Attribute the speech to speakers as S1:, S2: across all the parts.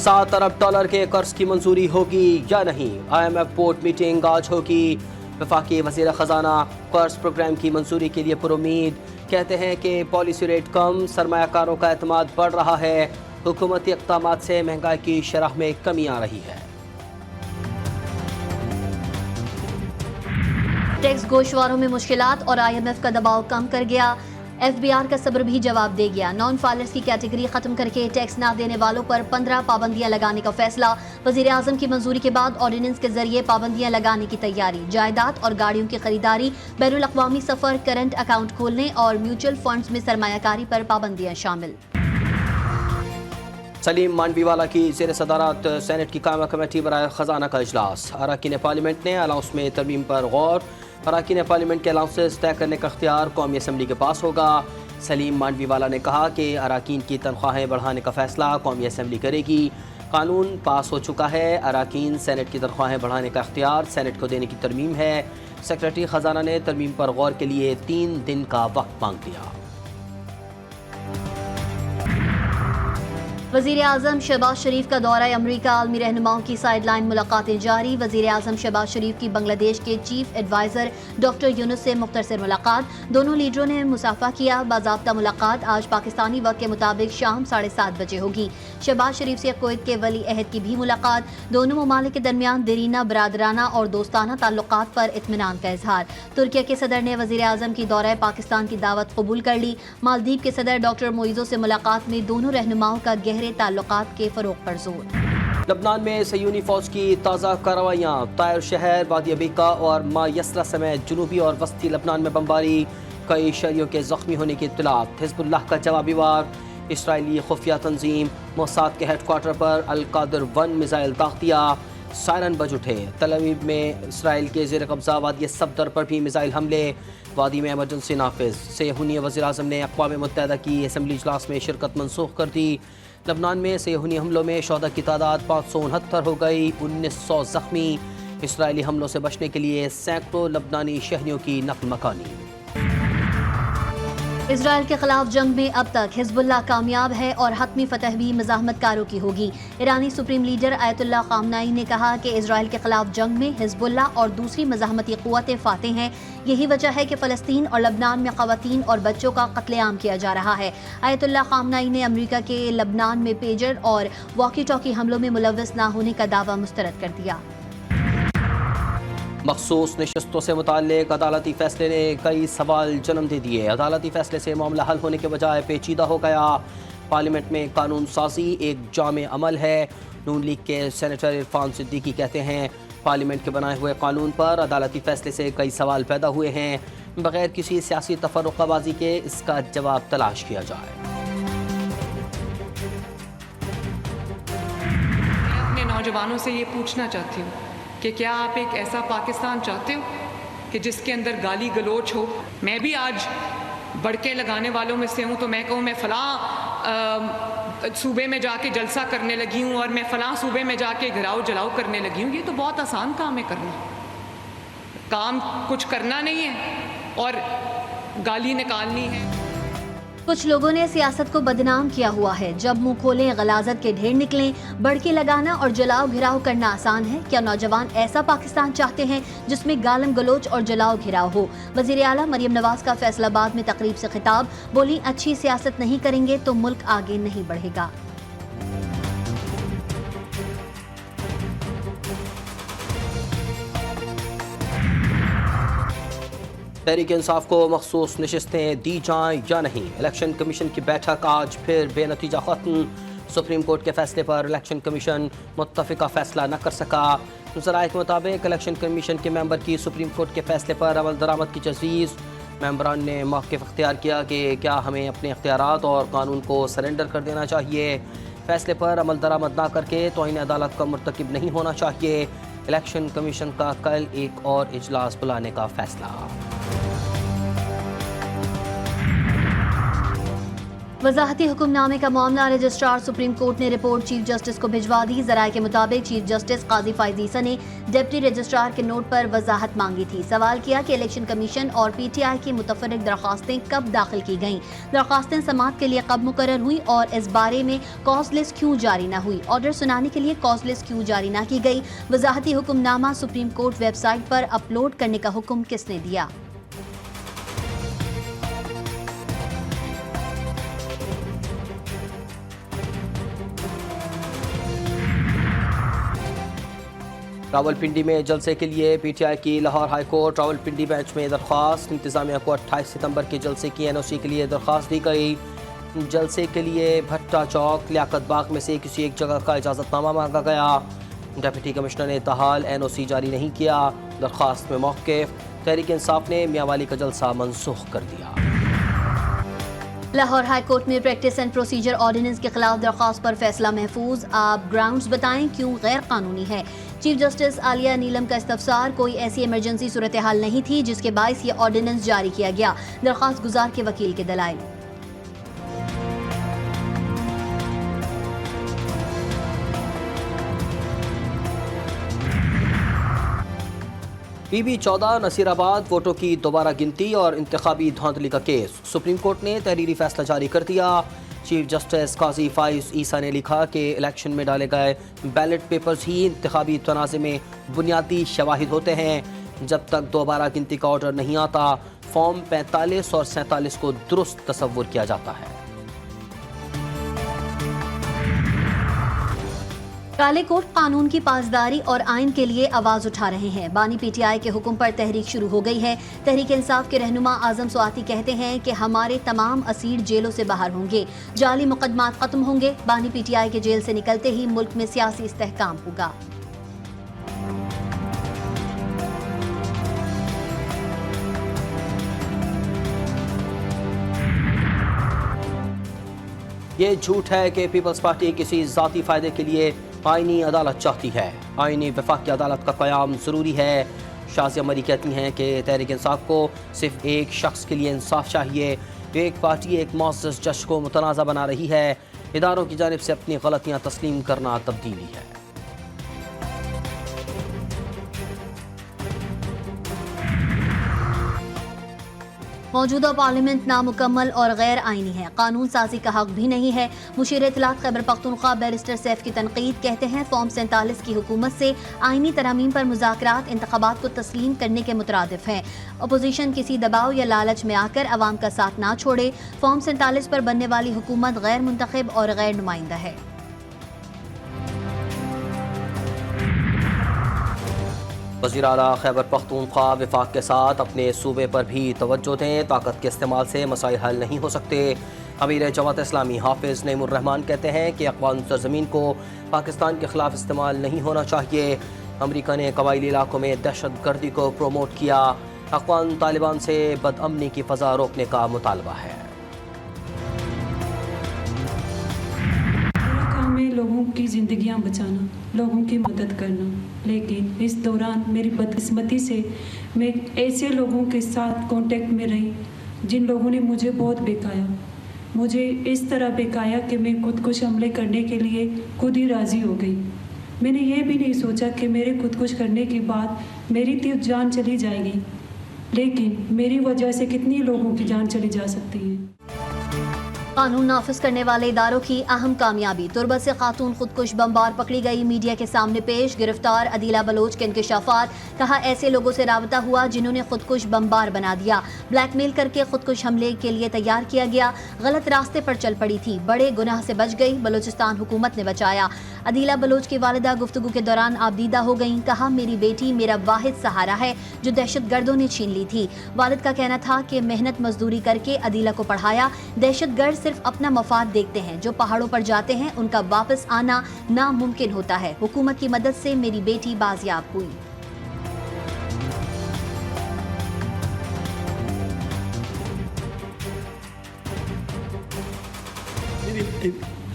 S1: $7 अरब के कर्ज की मंजूरी होगी या नहीं। IMF बोर्ड मीटिंग आज होगी। वफाकी वज़ीर ख़जाना कर्ज प्रोग्राम की मंजूरी के लिए पुरुमीद। कहते हैं कि पॉलिसी रेट कम, सरमायाकारों का एतमाद बढ़ रहा है। हुकूमती इक़दामात से महंगाई की शरह में कमी आ रही है।
S2: टैक्स गोशवारों में मुश्किलात और IMF का दबाव कम कर गया। FBR का सब्र भी जवाब दे गया। नॉन फाइलर्स की कैटेगरी खत्म करके टैक्स ना देने वालों पर 15 पाबंदियां लगाने का फैसला। वजीर आजम की मंजूरी के बाद ऑर्डिनेंस के जरिए पाबंदियां लगाने की तैयारी। जायदाद और गाड़ियों की खरीदारी, बैनुल अक़वामी सफर, करंट अकाउंट खोलने और म्यूचुअल फंड्स में सरमायाकारी पर पाबंदियां शामिल।
S1: सलीम मांडवीवाला की ज़ेर सदारत सेनेट की कायमा कमेटी बराए ख़जाना का इजलास। अरकान पार्लियामेंट ने अलाउंस में तरमीम पर गौर। अरकान पार्लियामेंट के अलाउंसेस तय करने का इख्तियार कौमी असम्बली के पास होगा। सलीम मांडवीवाला ने कहा कि अरकान की तनख्वाहें बढ़ाने का फैसला कौमी असम्बली करेगी। कानून पास हो चुका है। अरकान सेनेट की तनख्वाहें बढ़ाने का इख्तियार सेनेट को देने की तरमीम है। सेक्रेटरी ख़जाना ने तरमीम पर गौर के लिए 3 दिन का वक्त मांग लिया।
S2: वज़ीर आज़म शहबाज शरीफ का दौरा अमरीका, आलमी रहनुमाओं की साइडलाइन मुलाकातें जारी। वज़ीर आज़म शहबाज शरीफ की बांग्लादेश के चीफ एडवाइज़र डॉक्टर यूनुस से मुख्तसर मुलाकात। दोनों लीडरों ने मुसाफा किया। बाज़ाब्ता मुलाकात आज पाकिस्तानी वक्त के मुताबिक शाम 7:30 बजे होगी। शहबाज शरीफ से कुवैत के वली अहद की भी मुलाकात। दोनों ममालिक के दरमियान देरीना, बरादराना और दोस्ताना ताल्लुकात पर इत्मीनान का इजहार। तुर्किया के सदर ने वज़ीर आज़म की दौरा पाकिस्तान की दावत कबूल कर ली। मालदीव के सदर डॉक्टर मोइज़ो से मुलाकात में दोनों रहनुमाओं का गहरे ताल्लुकात के फरोग पर जोर।
S1: लबनान में सयूनी फौज की ताज़ा कार्रवाइयाँ। तायर शहर, वादी अबीका और मायसरा समेत जनूबी और वस्ती लबनान में बमबारी। कई शहरियों के जख्मी होने की इत्तलात। हिज़्बुल्लाह का जवाबी वार। इसराइली खुफिया तंजीम मोसाद के हेडक्वार्टर पर अल-कादिर 1 मिसाइल दाग दिया। सायरन बज उठे। तल अवीव में इसराइल के ज़ेर कब्ज़ा वादी सफदर पर भी मिसाइल हमले। वादी में एमरजेंसी नाफिज। सेहूनी वज़ीर आज़म ने अक़वाम मुत्तहिदा की असम्बली इजलास में शिरकत मनसूख कर दी। लबनान में सेहूनी हमलों में शोहदा की तादाद 569 हो गई। 1900 जख्मी। इसराइली हमलों से बचने के लिए सैकड़ों लबनानी शहरियों की नक़ल मकानी।
S2: इजराइल के खिलाफ जंग में अब तक हिजबुल्लाह कामयाब है और हतमी फतह भी मज़ाहमतकारों की होगी। ईरानी सुप्रीम लीडर आयतुल्लाह ख़ामनाई ने कहा कि इजराइल के खिलाफ जंग में हिजबुल्लाह और दूसरी मज़ाहमती क़ुव्वतें फ़ातेह हैं। यही वजह है कि फ़लस्तीन और लबनान में ख़वातीन और बच्चों का कत्लेआम किया जा रहा है। आयतुल्लाह ख़ामनाई ने अमरीका के लबनान में पेजर और वॉकी टॉकी हमलों में मुलव्वस न होने का दावा मुस्तरद कर दिया।
S1: मखसूस नशस्तों से मुताल्लिक अदालती फैसले ने कई सवाल जन्म दे दिए। अदालती फैसले से मामला हल होने के बजाय पेचीदा हो गया। पार्लियामेंट में कानून साजी एक जामे अमल है। नून लीग के सेनेटर इरफान सिद्दीकी कहते हैं पार्लियामेंट के बनाए हुए कानून पर अदालती फैसले से कई सवाल पैदा हुए हैं। बगैर किसी सियासी तफर्रुक़ाबाजी के इसका जवाब तलाश किया जाए।
S3: मैं अपने नौजवानों से ये पूछना चाहती हूँ कि क्या आप एक ऐसा पाकिस्तान चाहते हो कि जिसके अंदर गाली गलोच हो? मैं भी आज बड़के लगाने वालों में से हूँ, तो मैं कहूँ मैं फ़लाँ सूबे में जाके जलसा करने लगी हूँ और मैं फ़लाँ सूबे में जाके घिराव जलाव करने लगी हूँ। ये तो बहुत आसान काम है करना। काम कुछ करना नहीं है और गाली निकालनी है।
S2: कुछ लोगों ने सियासत को बदनाम किया हुआ है। जब मुंह खोलें गलाजत के ढेर निकलें। बड़के लगाना और जलाव घिराव करना आसान है। क्या नौजवान ऐसा पाकिस्तान चाहते हैं जिसमें गालम गलोच और जलाव घिराव हो? वज़ीर आला मरियम नवाज का फैसलाबाद में तकरीब से खिताब। बोली अच्छी सियासत नहीं करेंगे तो मुल्क आगे नहीं बढ़ेगा।
S1: तहरीक इंसाफ को मखसूस नशस्तें दी जाएं या नहीं। इलेक्शन कमीशन की बैठक आज फिर बेनतीजा खत्म। सुप्रीम कोर्ट के फैसले पर इलेक्शन कमीशन मुत्तफ़िका फैसला न कर सका। ज़राए के मुताबिक इलेक्शन कमीशन के मेंबर की सुप्रीम कोर्ट के फैसले पर अमल दरामद की तजवीज़। मेंबरान ने मौक़िफ़ अख्तियार किया कि क्या हमें अपने अख्तियारात और कानून को सरेंडर कर देना चाहिए। फैसले पर अमल दरामद न करके तौहीन अदालत का मुर्तकिब नहीं होना चाहिए। इलेक्शन कमीशन का कल एक और इजलास बुलाने का फैसला।
S2: वजाहती हुक्मनामे का मामला रजिस्ट्रार सुप्रीम कोर्ट ने रिपोर्ट चीफ जस्टिस को भिजवा दी। ज़राए के मुताबिक चीफ जस्टिस काजी फाइज ईसा ने डिप्टी रजिस्ट्रार के नोट पर वजाहत मांगी थी। सवाल किया कि इलेक्शन कमीशन और PTI की मुतफर्रिक दरख्वास्तें कब दाखिल की गईं, दरख्वास्तें समाअत के लिए कब मुकर्रर हुई और इस बारे में कॉज लिस्ट क्यों जारी न हुई, ऑर्डर सुनाने के लिए कॉज लिस्ट क्यों जारी न की गई, वजाहती हुक्मनामा सुप्रीम कोर्ट वेबसाइट पर अपलोड करने का हुक्म किसने दिया।
S1: रावलपिंडी में जलसे के लिए PTI की Lahore high court Rawalpindi bench में दरख्वास्त। इंतजामिया को 28 सितंबर के जलसे की NOC के लिए दरख्वास्त दी गई। जलसे के लिए भट्टा चौक लियाकत बाग में से किसी एक जगह का इजाज़तनामा मांगा गया। डिप्टी कमिश्नर ने ताहाल NOC जारी नहीं किया। दरख्वास्त में मौक़िफ़ तहरीक इंसाफ ने मियांवाली का जलसा मनसूख कर दिया।
S2: लाहौर हाई कोर्ट में प्रैक्टिस एंड प्रोसीजर ऑर्डिनेंस के खिलाफ दरख्वास्त पर फैसला महफूज। आप ग्राउंड्स बताएं क्यों गैर कानूनी है। चीफ जस्टिस आलिया नीलम का इस्तफसार, कोई ऐसी इमरजेंसी सूरत हाल नहीं थी जिसके बायस ये ऑर्डिनेंस जारी किया गया। दरख्वास्त गुजार के वकील के दलाइल।
S1: PB14 नसीराबाद वोटों की दोबारा गिनती और इंतखाबी धांधली का केस। सुप्रीम कोर्ट ने तहरीरी फैसला जारी कर दिया। चीफ जस्टिस काजी फाइज ईसा ने लिखा कि इलेक्शन में डाले गए बैलेट पेपर्स ही इंतखाबी तनाज़े में बुनियादी शवाहिद होते हैं। जब तक दोबारा गिनती का ऑर्डर नहीं आता, फॉर्म 45 और 47 को दुरुस्त तस्वुर किया जाता है।
S2: काले कोट कानून की पासदारी और आइन के लिए आवाज उठा रहे हैं। बानी PTI के हुक्म पर तहरीक शुरू हो गई है। तहरीक इंसाफ के रहनुमा आजम स्वाति कहते हैं कि हमारे तमाम असीर जेलों से बाहर होंगे, जाली मुकदमात खत्म होंगे। बानी PTI के जेल से निकलते ही मुल्क में सियासी इस्तेहकाम होगा।
S1: ये झूठ है कि पीपल्स पार्टी किसी ज़ाती फ़ायदे के लिए आइनी अदालत चाहती है। आइनी वफाकी अदालत का क़याम ज़रूरी है। शाज़िया मरी कहती हैं कि तहरीक इंसाफ को सिर्फ एक शख्स के लिए इंसाफ चाहिए। एक पार्टी एक मुअज़्ज़ज़ जज को मुतनाज़ा बना रही है। इदारों की जानिब से अपनी गलतियाँ तस्लीम करना तब्दीली है।
S2: मौजूदा पार्लियामेंट नामुकम्मल और गैर आइनी है, कानून साजी का हक भी नहीं है। मुशीर इत्तलात खैबर पख्तूनख्वा बैरिस्टर सैफ की तनकीद, कहते हैं फॉर्म 47 की हुकूमत से आइनी तरामीम पर मुज़ाकरात इंतखाबात को तस्लीम करने के मुतरादिफ हैं। अपोजिशन किसी दबाव या लालच में आकर अवाम का साथ ना छोड़े। फॉर्म 47 पर बनने वाली हुकूमत गैर मुंतखब और गैर नुमाइंदा है।
S1: वज़ीर आला खैबर पख्तूनख्वा विफाक के साथ अपने सूबे पर भी तवज्जो दें। ताकत के इस्तेमाल से मसाइल हल नहीं हो सकते। अमीर जमात इस्लामी हाफिज़ नईमुर रहमान कहते हैं कि अक़वाम सरज़मीन को पाकिस्तान के ख़िलाफ़ इस्तेमाल नहीं होना चाहिए। अमरीका ने कबायली इलाकों में दहशत गर्दी को प्रोमोट किया। अफ़गान तालिबान से बदअमनी की फ़ज़ा रोकने का मुतालबा है।
S4: लोगों की ज़िंदगियां बचाना, लोगों की मदद करना, लेकिन इस दौरान मेरी बदकिस्मती से मैं ऐसे लोगों के साथ कांटेक्ट में रही जिन लोगों ने मुझे बहुत बेकाया। मुझे इस तरह बेकाया कि मैं खुदकुश हमले करने के लिए खुद ही राज़ी हो गई। मैंने ये भी नहीं सोचा कि मेरे खुदकुश करने के बाद मेरी तो जान चली जाएगी, लेकिन मेरी वजह से कितनी लोगों की जान चली जा सकती है।
S2: कानून नाफिज करने वाले इदारों की अहम कामयाबी, तुर्बत से खातून खुदकुश बमबार पकड़ी गई, मीडिया के सामने पेश। गिरफ्तार अदीला बलोच के इंकशाफात, कहा ऐसे लोगों से राबता हुआ जिन्होंने खुदकुश बमबार बना दिया, ब्लैकमेल करके खुदकुश हमले के लिए तैयार किया गया, गलत रास्ते पर चल पड़ी थी, बड़े गुनाह से बच गई, बलोचिस्तान हुकूमत ने बचाया। अदीला बलोच की वालिदा गुफ्तगू के दौरान आबदीदा हो गईं, कहा मेरी बेटी मेरा वाहिद सहारा है जो दहशत गर्दों ने छीन ली थी। वालिद का कहना था कि मेहनत मजदूरी करके अदीला को पढ़ाया। दहशत गर्द सिर्फ अपना मफाद देखते हैं, जो पहाड़ों पर जाते हैं उनका वापस आना नामुमकिन होता है। हुकूमत की मदद से मेरी बेटी बाजियाब हुई।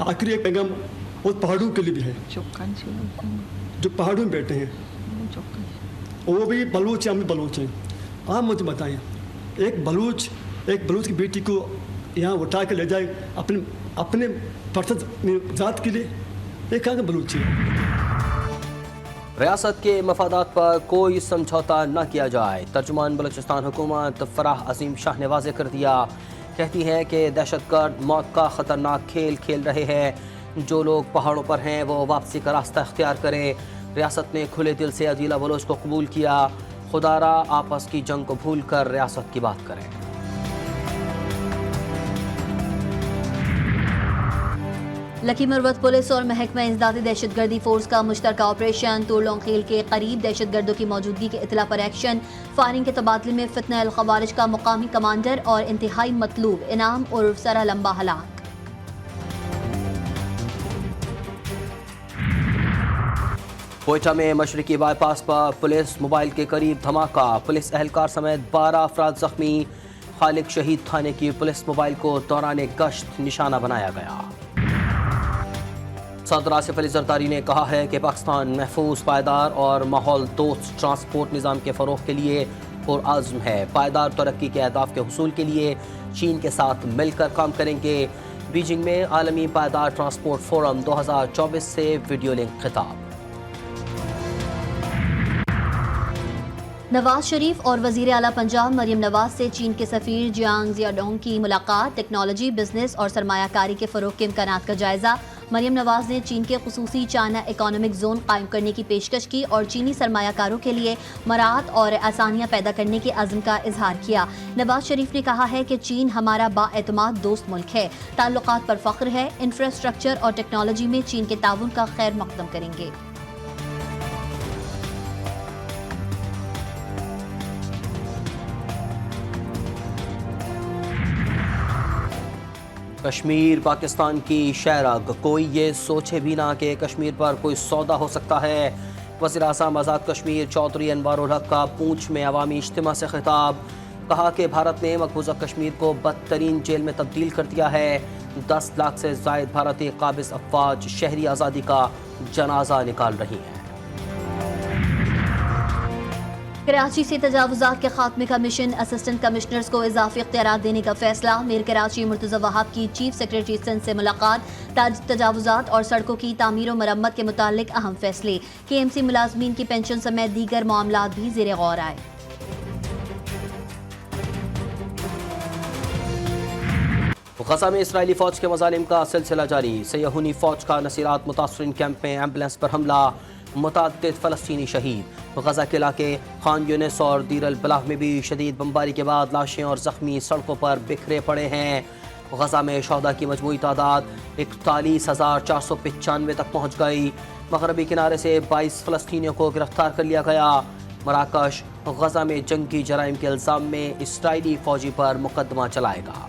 S5: आखिरी एक पैगाम वो पहाड़ों के लिए भी है, जो पहाड़ों में बैठे हैं, वो भी बलूच, हम भी बलूच हैं। आप मुझे बताएं, एक बलूच की बेटी को यहाँ उठा के ले जाए अपने अपने फर्सत ज़ात के लिए, ये कहाँ का बलूची है।
S1: रियासत के मफादात पर कोई समझौता न किया जाए, तर्जुमान बलूचिस्तान हुकूमत फराह अजीम शाह ने वाज़ेह कर दिया। कहती हैं कि दहशतगर्द मौत का ख़तरनाक खेल खेल रहे हैं। जो लोग पहाड़ों पर हैं वो वापसी का रास्ता इख्तियार करें। रियासत ने खुले दिल से अदीला बलोच को कबूल किया। खुदारा आपस की जंग को भूल कर रियासत की बात करें।
S2: लकी मरवत पुलिस और महकमा इंसदादी दहशतगर्दी फोर्स का मुश्तरका ऑपरेशन। तुरलोंग खेल के करीब दहशतगर्दों की मौजूदगी के इतला पर एक्शन। फायरिंग के तबादले में फितना अल खवारिज का मुकामी कमांडर और इंतहाई मतलूब इनाम और सरा लंबा हलाक।
S1: कोयटा में मशरकी बाईपास पर पुलिस मोबाइल के करीब धमाका, पुलिस एहलकार समेत 12 अफराद जख्मी। खालिक शहीद थाने की पुलिस मोबाइल को दौरान गश्त निशाना बनाया गया। सदर आसिफ अली जरदारी ने कहा है कि पाकिस्तान महफूज, पायदार और माहौल दोस्त ट्रांसपोर्ट निज़ाम के फ़रोग़ के लिए पुरअज़्म है। पायदार तरक्की के अहदाफ के हुसूल के लिए चीन के साथ मिलकर काम करेंगे। बीजिंग में आलमी पायदार ट्रांसपोर्ट फोरम 2024 से वीडियो लिंक खिताब।
S2: नवाज शरीफ और वज़ीर आला पंजाब मरियम नवाज से चीन के सफ़ीर जियांग जियाडोंग की मुलाकात। टेक्नोलॉजी, बिजनेस और सरमायाकारी के फ़रोग़ के इम्कानात का जायज़ा। मरियम नवाज ने चीन के खुसूसी चाइना इकोनॉमिक जोन कायम करने की पेशकश की और चीनी सरमायाकारों के लिए मराहत और आसानियां पैदा करने के अज़्म का इजहार किया। नवाज शरीफ ने कहा है कि चीन हमारा बाएतमाद दोस्त मुल्क है, ताल्लुकात पर फ़ख्र है। इंफ्रास्ट्रक्चर और टेक्नोलॉजी में चीन के ताउन का खैर मकदम करेंगे।
S1: कश्मीर पाकिस्तान की शहरग, कोई ये सोचे भी ना कि कश्मीर पर कोई सौदा हो सकता है। वज़ीर आज़म आज़ाद कश्मीर चौधरी अनवारुल हक का पूंछ में अवामी इज्तिमा से खिताब। कहा कि भारत ने मकबूजा कश्मीर को बदतरीन जेल में तब्दील कर दिया है। 10 लाख से ज़ायद भारतीय काबिज़ अफवाज शहरी आज़ादी का जनाजा निकाल रही हैं।
S2: कराची से तजावुज़ात के खात्मे का मिशन, असिस्टेंट कमिश्नर्स को इजाफी इख्तियारात देने का फैसला। मीर कराची मुर्तज़ा वहाब की चीफ सेक्रेटरी सिंध से मुलाकात। तजावुज़ात और सड़कों की तामीर और मरम्मत के मुतालिक अहम फैसले। KMC मुलाजमीन की पेंशन समेत दीगर मामलात भी ज़ेरे गौर आए।
S1: गजा में इसराइली फौज के मज़ालिम का सिलसिला जारी। सयहूनी फौज का नसीरात मुतासरीन कैंप में एम्बुलेंस पर हमला, मुतअद्दिद फ़लस्तीनी शहीद। गजा के इलाके खान यूनिस और दीर अल बलाह में भी शदीद बमबारी के बाद लाशें और ज़ख्मी सड़कों पर बिखरे पड़े हैं। गजा में शहदा की मजमूई तादाद 41,495 तक पहुँच गई। मगरबी किनारे से 22 फ़लस्तीनियों को गिरफ्तार कर लिया गया। मराकश गजा में जंगी जराइम के इल्ज़ाम में इसराइली फ़ौजी पर मुकदमा चलाएगा।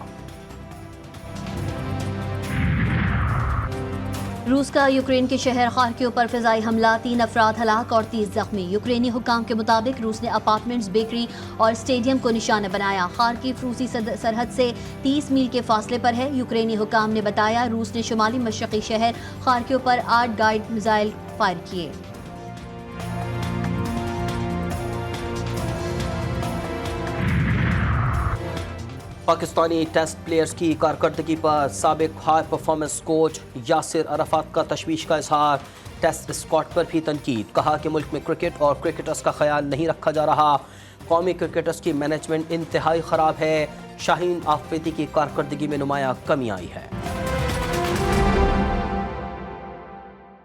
S2: रूस का यूक्रेन के शहर खार्किव पर फ़िज़ाई हमला, 3 अफराद हलाक और 30 जख्मी। यूक्रेनी हुकाम के मुताबिक रूस ने अपार्टमेंट्स, बेकरी और स्टेडियम को निशाना बनाया। खार्किव रूसी सरहद से 30 मील के फासले पर है। यूक्रेनी हुकाम ने बताया रूस ने शुमाली मशरक़ी शहर खार्किव पर 8 गाइड मिसाइल फायर किए।
S1: पाकिस्तानी टेस्ट प्लेयर्स की कारकर्दगी पर साबिक high performance coach Yasser Arafat का तशवीश का इजहार। टेस्ट स्क्वाड पर भी तनकीद। कहा कि मुल्क में क्रिकेट और क्रिकेटर्स का ख्याल नहीं रखा जा रहा। कौमी क्रिकेटर्स की मैनेजमेंट इंतहाई ख़राब है। शाहीन आफरीदी की कारकर्दगी में नुमाया कमी आई है।